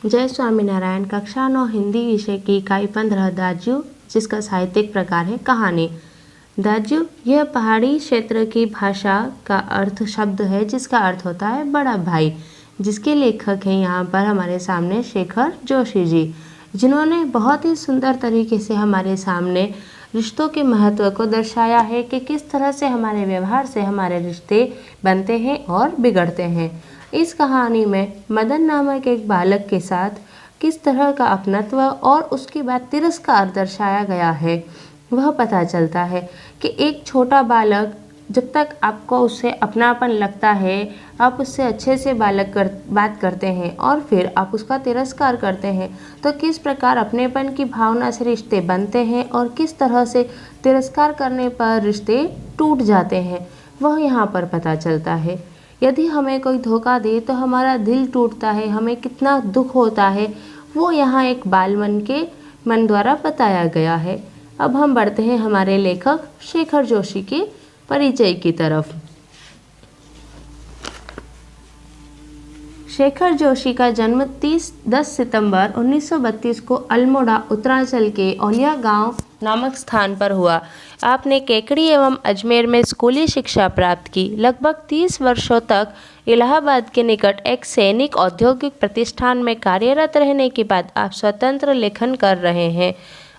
जय स्वामीनारायण। कक्षा 9 हिंदी विषय की इकाई 15 दाजू, जिसका साहित्यिक प्रकार है कहानी। दाजू यह पहाड़ी क्षेत्र की भाषा का अर्थ शब्द है जिसका अर्थ होता है बड़ा भाई, जिसके लेखक हैं यहाँ पर हमारे सामने शेखर जोशी जी, जिन्होंने बहुत ही सुंदर तरीके से हमारे सामने रिश्तों के महत्व को दर्शाया है कि किस तरह से हमारे व्यवहार से हमारे रिश्ते बनते हैं और बिगड़ते हैं। इस कहानी में मदन नामक एक बालक के साथ किस तरह का अपनत्व और उसके बाद तिरस्कार दर्शाया गया है, वह पता चलता है कि एक छोटा बालक जब तक आपको उससे अपनापन लगता है, आप उससे अच्छे से बात करते हैं और फिर आप उसका तिरस्कार करते हैं, तो किस प्रकार अपनेपन की भावना से रिश्ते बनते हैं और किस तरह से तिरस्कार करने पर रिश्ते टूट जाते हैं, वह यहाँ पर पता चलता है। यदि हमें कोई धोखा दे तो हमारा दिल टूटता है, हमें कितना दुख होता है, वो यहाँ एक बाल मन द्वारा बताया गया है। अब हम बढ़ते हैं हमारे लेखक शेखर जोशी के परिचय की तरफ। शेखर जोशी का जन्म 10 सितंबर 1932 को अल्मोड़ा उत्तरांचल के औलिया गांव नामक स्थान पर हुआ। आपने केकड़ी एवं अजमेर में स्कूली शिक्षा प्राप्त की। लगभग 30 वर्षों तक इलाहाबाद के निकट एक सैनिक औद्योगिक प्रतिष्ठान में कार्यरत रहने के बाद आप स्वतंत्र लेखन कर रहे हैं।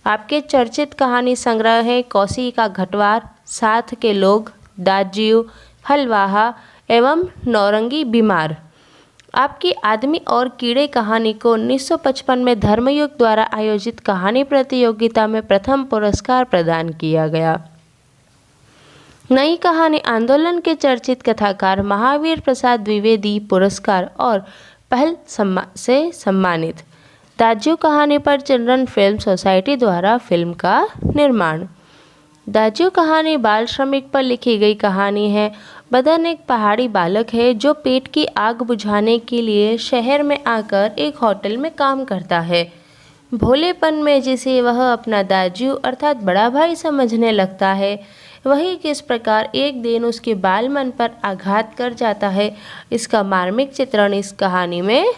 आपके चर्चित कहानी संग्रह हैं कौसी का घटवार, साथ के लोग, दाज्यू, हलवाहा एवं नौरंगी बीमार। आपकी आदमी और कीड़े कहानी को 1955 में धर्मयुग द्वारा आयोजित कहानी प्रतियोगिता में प्रथम पुरस्कार प्रदान किया गया। नई कहानी आंदोलन के चर्चित कथाकार महावीर प्रसाद द्विवेदी पुरस्कार और पहल से सम्मानित। दाजू कहानी पर चिल्ड्रन फिल्म सोसाइटी द्वारा फिल्म का निर्माण। दाजू कहानी बाल श्रमिक पर लिखी गई कहानी है। बदन एक पहाड़ी बालक है जो पेट की आग बुझाने के लिए शहर में आकर एक होटल में काम करता है। भोलेपन में जिसे वह अपना दाजू अर्थात बड़ा भाई समझने लगता है, वही किस प्रकार एक दिन उसके बाल मन पर आघात कर जाता है, इसका मार्मिक चित्रण इस कहानी में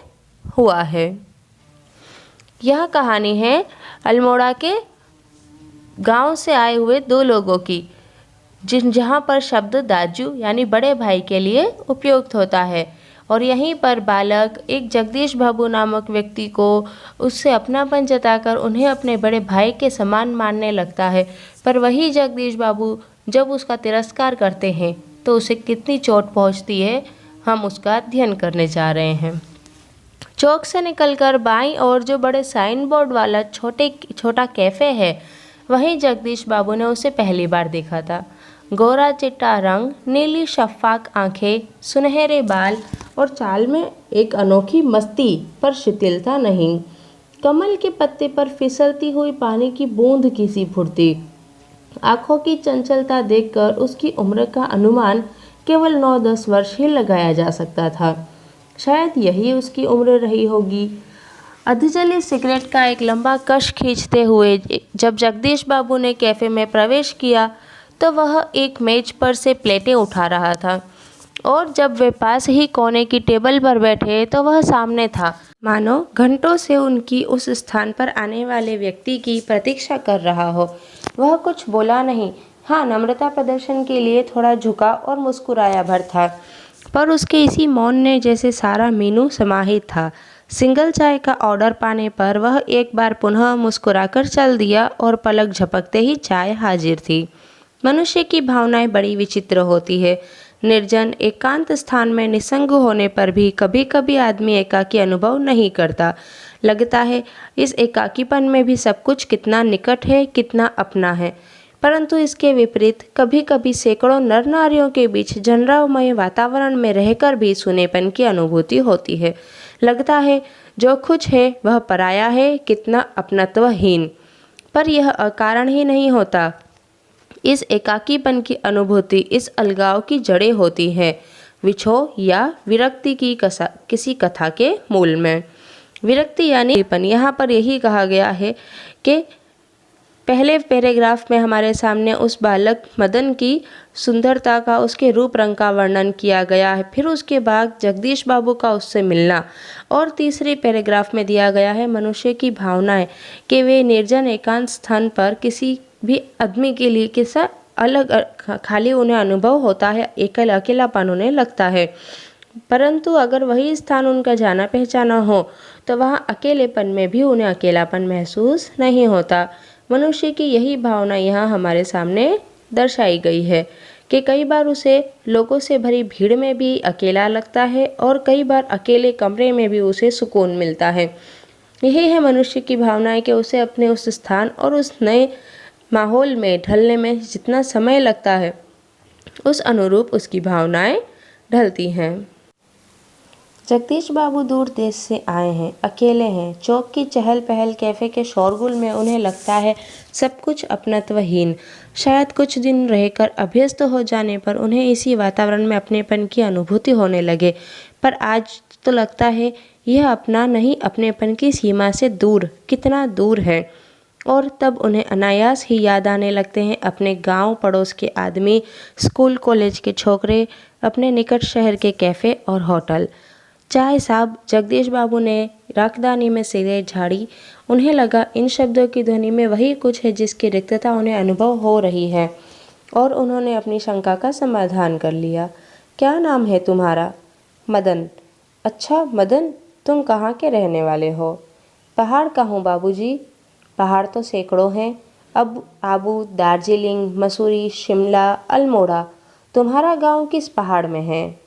हुआ है। यह कहानी है अल्मोड़ा के गांव से आए हुए दो लोगों की, जहां पर शब्द दाजू यानी बड़े भाई के लिए उपयुक्त होता है, और यहीं पर बालक एक जगदीश बाबू नामक व्यक्ति को उससे अपनापन जताकर उन्हें अपने बड़े भाई के समान मानने लगता है। पर वही जगदीश बाबू जब उसका तिरस्कार करते हैं तो उसे कितनी चोट पहुंचती है, हम उसका अध्ययन करने जा रहे हैं। चौक से निकलकर बाईं ओर जो बड़े साइन बोर्ड वाला छोटा कैफ़े है, वहीं जगदीश बाबू ने उसे पहली बार देखा था। गोरा चिट्टा रंग, नीली शफ़ाक आंखें, सुनहरे बाल और चाल में एक अनोखी मस्ती पर शिथिलता नहीं। कमल के पत्ते पर फिसलती हुई पानी की बूंद की सी फुर्ती। आंखों की चंचलता देखकर उसकी उम्र का अनुमान केवल 9-10 वर्ष ही लगाया जा सकता था। शायद यही उसकी उम्र रही होगी। अधजली सिगरेट का एक लंबा कश खींचते हुए जब जगदीश बाबू ने कैफ़े में प्रवेश किया तो वह एक मेज पर से प्लेटें उठा रहा था, और जब वे पास ही कोने की टेबल पर बैठे तो वह सामने था, मानो घंटों से उनकी उस स्थान पर आने वाले व्यक्ति की प्रतीक्षा कर रहा हो। वह कुछ बोला नहीं, हाँ नम्रता प्रदर्शन के लिए थोड़ा झुका और मुस्कुराया भर था, पर उसके इसी मौन ने जैसे सारा मीनू समाहित था। सिंगल चाय का ऑर्डर पाने पर वह एक बार पुनः मुस्कुराकर चल दिया और पलक झपकते ही चाय हाजिर थी। मनुष्य की भावनाएं बड़ी विचित्र होती है। निर्जन एकांत स्थान में निसंग होने पर भी कभी कभी आदमी एकाकी अनुभव नहीं करता। लगता है इस एकाकीपन में भी सब कुछ कितना निकट है, कितना अपना है। परंतु इसके विपरीत कभी कभी सैकड़ों नर नारियों के बीच जनरावमय वातावरण में रहकर भी सुनेपन की अनुभूति होती है। लगता है जो कुछ है वह पराया है, कितना अपनत्वहीन। पर यह अकारण ही नहीं होता। इस एकाकीपन की अनुभूति इस अलगाव की जड़ें होती हैं विछोह या विरक्ति की किसी कथा के मूल में। विरक्ति यानी यहाँ पर यही कहा गया है कि पहले पैराग्राफ में हमारे सामने उस बालक मदन की सुंदरता का, उसके रूप रंग का वर्णन किया गया है। फिर उसके बाद जगदीश बाबू का उससे मिलना, और तीसरे पैराग्राफ में दिया गया है मनुष्य की भावनाएं कि वे निर्जन एकांत स्थान पर किसी भी आदमी के लिए कैसा अलग खाली उन्हें अनुभव होता है, अकेलापन उन्हें लगता है। परंतु अगर वही स्थान उनका जाना पहचाना हो तो वहाँ अकेलेपन में भी उन्हें अकेलापन महसूस नहीं होता। मनुष्य की यही भावना यहाँ हमारे सामने दर्शाई गई है कि कई बार उसे लोगों से भरी भीड़ में भी अकेला लगता है और कई बार अकेले कमरे में भी उसे सुकून मिलता है। यही है मनुष्य की भावनाएं कि उसे अपने उस स्थान और उस नए माहौल में ढलने में जितना समय लगता है, उस अनुरूप उसकी भावनाएं ढलती हैं। जगदीश बाबू दूर देश से आए हैं, अकेले हैं। चौक की चहल पहल, कैफ़े के शोरगुल में उन्हें लगता है सब कुछ अपनत्वहीन। शायद कुछ दिन रहकर अभ्यस्त हो जाने पर उन्हें इसी वातावरण में अपनेपन की अनुभूति होने लगे, पर आज तो लगता है यह अपना नहीं, अपनेपन की सीमा से दूर, कितना दूर है। और तब उन्हें अनायास ही याद आने लगते हैं अपने गांव पड़ोस के आदमी, स्कूल कॉलेज के छोकरे, अपने निकट शहर के कैफ़े और होटल। चाय साहब, जगदीश बाबू ने राखदानी में सिगरेट झाड़ी। उन्हें लगा इन शब्दों की ध्वनि में वही कुछ है जिसकी रिक्तता उन्हें अनुभव हो रही है, और उन्होंने अपनी शंका का समाधान कर लिया। क्या नाम है तुम्हारा? मदन। अच्छा मदन, तुम कहाँ के रहने वाले हो? पहाड़ का हूँ बाबूजी। पहाड़ तो सैकड़ों हैं, अब आबू, दार्जिलिंग, मसूरी, शिमला, अल्मोड़ा। तुम्हारा गांव किस पहाड़ में है?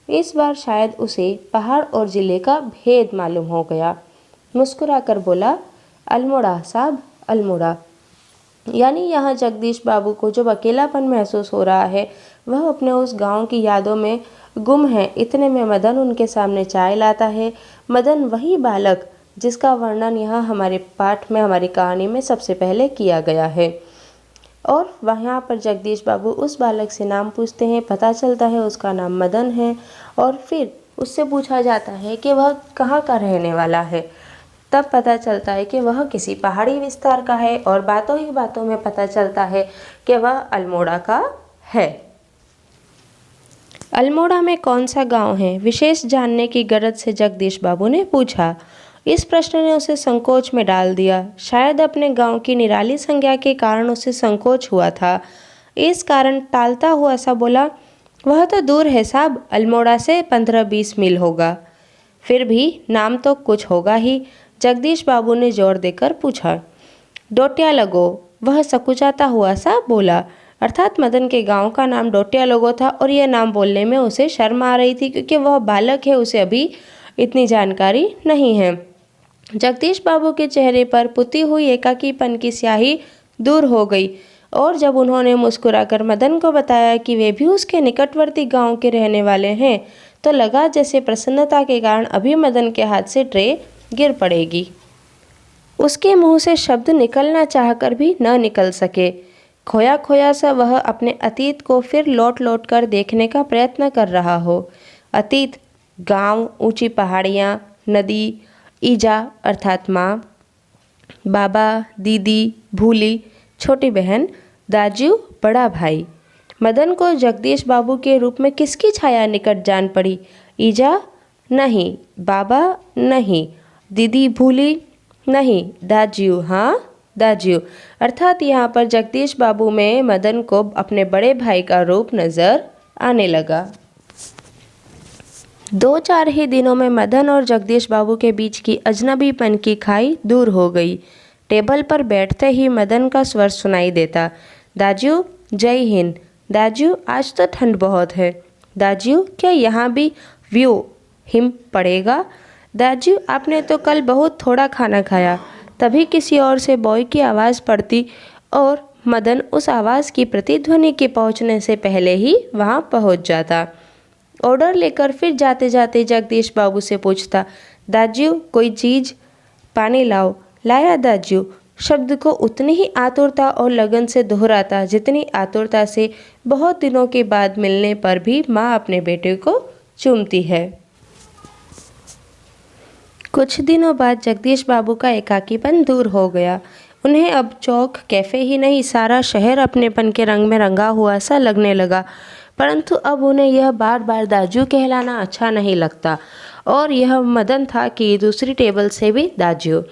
इस बार शायद उसे पहाड़ और ज़िले का भेद मालूम हो गया। मुस्कुराकर बोला, अल्मोड़ा साहब, अल्मोड़ा। यानी यहाँ जगदीश बाबू को जब अकेलापन महसूस हो रहा है, वह अपने उस गांव की यादों में गुम है। इतने में मदन उनके सामने चाय लाता है। मदन वही बालक जिसका वर्णन यहाँ हमारे पाठ में, हमारी कहानी में सबसे पहले किया गया है। और वहाँ पर जगदीश बाबू उस बालक से नाम पूछते हैं, पता चलता है उसका नाम मदन है, और फिर उससे पूछा जाता है कि वह कहाँ का रहने वाला है। तब पता चलता है कि वह किसी पहाड़ी विस्तार का है, और बातों ही बातों में पता चलता है कि वह अल्मोड़ा का है। अल्मोड़ा में कौन सा गांव है? विशेष जानने की गरज से जगदीश बाबू ने पूछा। इस प्रश्न ने उसे संकोच में डाल दिया। शायद अपने गांव की निराली संज्ञा के कारण उसे संकोच हुआ था। इस कारण टालता हुआ सा बोला, वह तो दूर है साहब, अल्मोड़ा से 15-20 मील होगा। फिर भी नाम तो कुछ होगा ही। जगदीश बाबू ने जोर देकर पूछा। डोटिया लगो, वह सकुचाता हुआ सा बोला। अर्थात मदन के गांव का नाम डोटिया लगो था, और यह नाम बोलने में उसे शर्म आ रही थी क्योंकि वह बालक है, उसे अभी इतनी जानकारी नहीं है। जगदीश बाबू के चेहरे पर पुती हुई एकाकीपन की स्याही दूर हो गई, और जब उन्होंने मुस्कुराकर मदन को बताया कि वे भी उसके निकटवर्ती गांव के रहने वाले हैं, तो लगा जैसे प्रसन्नता के कारण अभी मदन के हाथ से ट्रे गिर पड़ेगी। उसके मुंह से शब्द निकलना चाहकर भी न निकल सके। खोया खोया सा वह अपने अतीत को फिर लौट लौट कर देखने का प्रयत्न कर रहा हो। अतीत, गांव, ऊंची पहाड़ियाँ, नदी, ईजा अर्थात माँ, बाबा, दीदी, भूली, छोटी बहन, दाजू, बड़ा भाई। मदन को जगदीश बाबू के रूप में किसकी छाया निकट जान पड़ी? ईजा नहीं, बाबा नहीं, दीदी भूली नहीं, दाजू, हाँ दाजू। अर्थात यहाँ पर जगदीश बाबू में मदन को अपने बड़े भाई का रूप नजर आने लगा। 2-4 ही दिनों में मदन और जगदीश बाबू के बीच की अजनबीपन की खाई दूर हो गई। टेबल पर बैठते ही मदन का स्वर सुनाई देता, दाजू जय हिंद। दाजू आज तो ठंड बहुत है। दाजू क्या यहाँ भी व्यू हिम पड़ेगा? दाजू आपने तो कल बहुत थोड़ा खाना खाया। तभी किसी और से बॉय की आवाज़ पड़ती, और मदन उस आवाज़ की प्रतिध्वनि के पहुँचने से पहले ही वहाँ पहुँच जाता। ऑर्डर लेकर फिर जाते जाते जगदीश बाबू से पूछता, दाजू कोई चीज़? पानी लाओ। लाया दाजू। शब्द को उतनी ही आतुरता और लगन से दोहराता जितनी आतुरता से बहुत दिनों के बाद मिलने पर भी माँ अपने बेटे को चूमती है। कुछ दिनों बाद जगदीश बाबू का एकाकीपन दूर हो गया। उन्हें अब चौक कैफ़े ही नहीं, सारा शहर अपनेपन के रंग में रंगा हुआ सा लगने लगा। परंतु अब उन्हें यह बार बार दाजू कहलाना अच्छा नहीं लगता, और यह मदन था कि दूसरी टेबल से भी दाजू।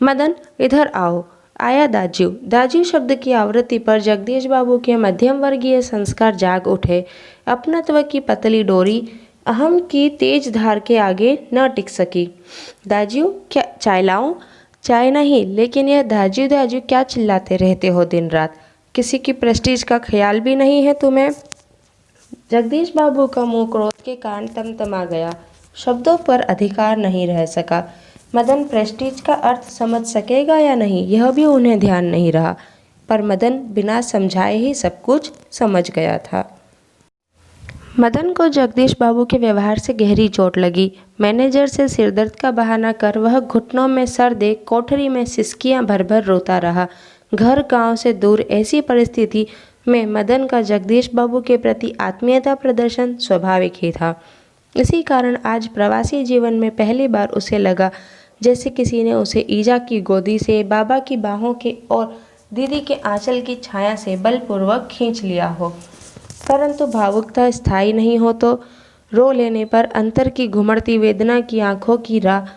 मदन, इधर आओ। आया दाजू। दाजू शब्द की आवृत्ति पर जगदीश बाबू के मध्यम वर्गीय संस्कार जाग उठे। अपनत्व की पतली डोरी अहम की तेज धार के आगे न टिक सकी। दाजू, क्या चाय लाऊं? चाय नहीं, लेकिन यह दाजू दाजू क्या चिल्लाते रहते हो दिन रात? किसी की प्रेस्टीज का ख्याल भी नहीं है तुम्हें? जगदीश बाबू का मुंह क्रोध के कारण तमतमा गया। शब्दों पर अधिकार नहीं रह सका। मदन प्रेस्टीज का अर्थ समझ सकेगा या नहीं, यह भी उन्हें ध्यान नहीं रहा, पर मदन बिना समझाए ही सब कुछ समझ गया था। मदन को जगदीश बाबू के व्यवहार से गहरी चोट लगी। मैनेजर से सिरदर्द का बहाना कर वह घुटनों में सर दे कोठरी में सिसकियां भर भर रोता रहा। घर गांव से दूर ऐसी परिस्थिति में मदन का जगदीश बाबू के प्रति आत्मीयता प्रदर्शन स्वाभाविक ही था। इसी कारण आज प्रवासी जीवन में पहली बार उसे लगा जैसे किसी ने उसे ईजा की गोदी से, बाबा की बाहों के और दीदी के आंचल की छाया से बलपूर्वक खींच लिया हो। परंतु भावुकता स्थायी नहीं हो तो रो लेने पर, अंतर की घुमड़ती वेदना की आंखों की राह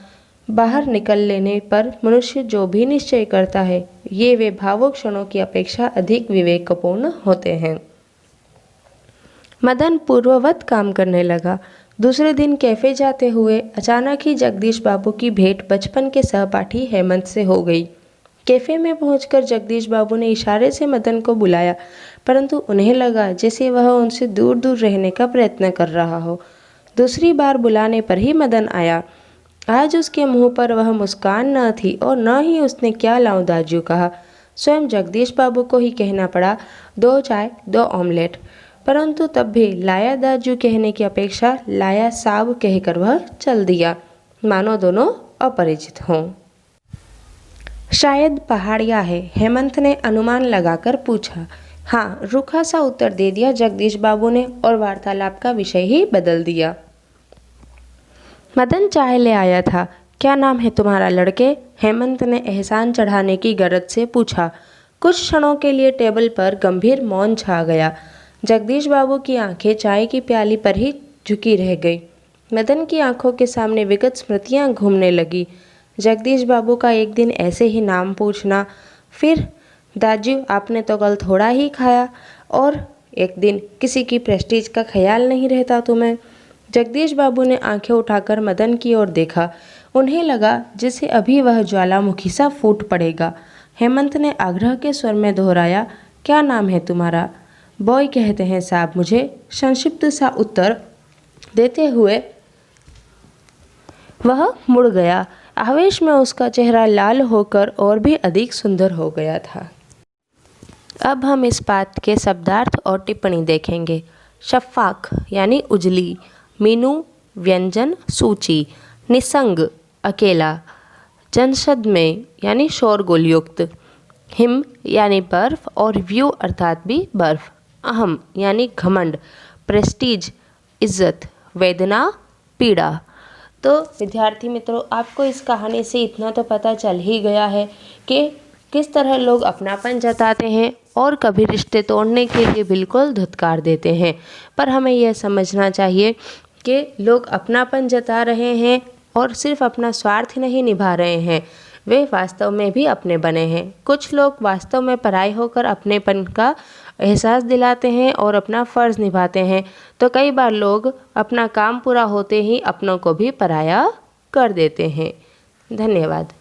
बाहर निकल लेने पर मनुष्य जो भी निश्चय करता है, ये वे भावुक क्षणों की अपेक्षा अधिक विवेकपूर्ण होते हैं। मदन पूर्ववत काम करने लगा। दूसरे दिन कैफे जाते हुए अचानक ही जगदीश बाबू की भेंट बचपन के सहपाठी हेमंत से हो गई। कैफे में पहुंचकर जगदीश बाबू ने इशारे से मदन को बुलाया, परंतु उन्हें लगा जैसे वह उनसे दूर दूर रहने का प्रयत्न कर रहा हो। दूसरी बार बुलाने पर ही मदन आया। आज उसके मुंह पर वह मुस्कान न थी और न ही उसने क्या लाऊं दाजू कहा। स्वयं जगदीश बाबू को ही कहना पड़ा, 2 चाय 2 ऑमलेट। परंतु तब भी लाया दाजू कहने की अपेक्षा लाया साब कहकर वह चल दिया, मानो दोनों अपरिचित हों। शायद पहाड़िया है, हेमंत ने अनुमान लगाकर पूछा। हाँ, रूखा सा उत्तर दे दिया जगदीश बाबू ने और वार्तालाप का विषय ही बदल दिया। मदन चाय ले आया था। क्या नाम है तुम्हारा लड़के? हेमंत ने एहसान चढ़ाने की गरज से पूछा। कुछ क्षणों के लिए टेबल पर गंभीर मौन छा गया। जगदीश बाबू की आंखें चाय की प्याली पर ही झुकी रह गई। मदन की आंखों के सामने विगत स्मृतियां घूमने लगी। जगदीश बाबू का एक दिन ऐसे ही नाम पूछना, फिर दाजू आपने तो कल थोड़ा ही खाया, और एक दिन किसी की प्रेस्टीज का ख्याल नहीं रहता तुम्हें। जगदीश बाबू ने आंखें उठाकर मदन की ओर देखा। उन्हें लगा जैसे अभी वह ज्वालामुखी सा फूट पड़ेगा। हेमंत ने आग्रह के स्वर में दोहराया, क्या नाम है तुम्हारा? बॉय कहते हैं साहब मुझे, संक्षिप्त सा उत्तर देते हुए वह मुड़ गया। आवेश में उसका चेहरा लाल होकर और भी अधिक सुंदर हो गया था। अब हम इस बात के शब्दार्थ और टिप्पणी देखेंगे। शफ़ाक यानी उजली, मीनू व्यंजन सूची, निसंग अकेला, जनशद में यानी शोरगुल युक्त, हिम यानी बर्फ और व्यू अर्थात भी बर्फ, अहम यानी घमंड, प्रेस्टीज इज्जत, वेदना पीड़ा। तो विद्यार्थी मित्रों, आपको इस कहानी से इतना तो पता चल ही गया है कि किस तरह लोग अपनापन जताते हैं और कभी रिश्ते तोड़ने के लिए बिल्कुल धुतकार देते हैं। पर हमें यह समझना चाहिए कि लोग अपनापन जता रहे हैं और सिर्फ अपना स्वार्थ नहीं निभा रहे हैं, वे वास्तव में भी अपने बने हैं। कुछ लोग वास्तव में पराये होकर अपनेपन का एहसास दिलाते हैं और अपना फ़र्ज़ निभाते हैं, तो कई बार लोग अपना काम पूरा होते ही अपनों को भी पराया कर देते हैं। धन्यवाद।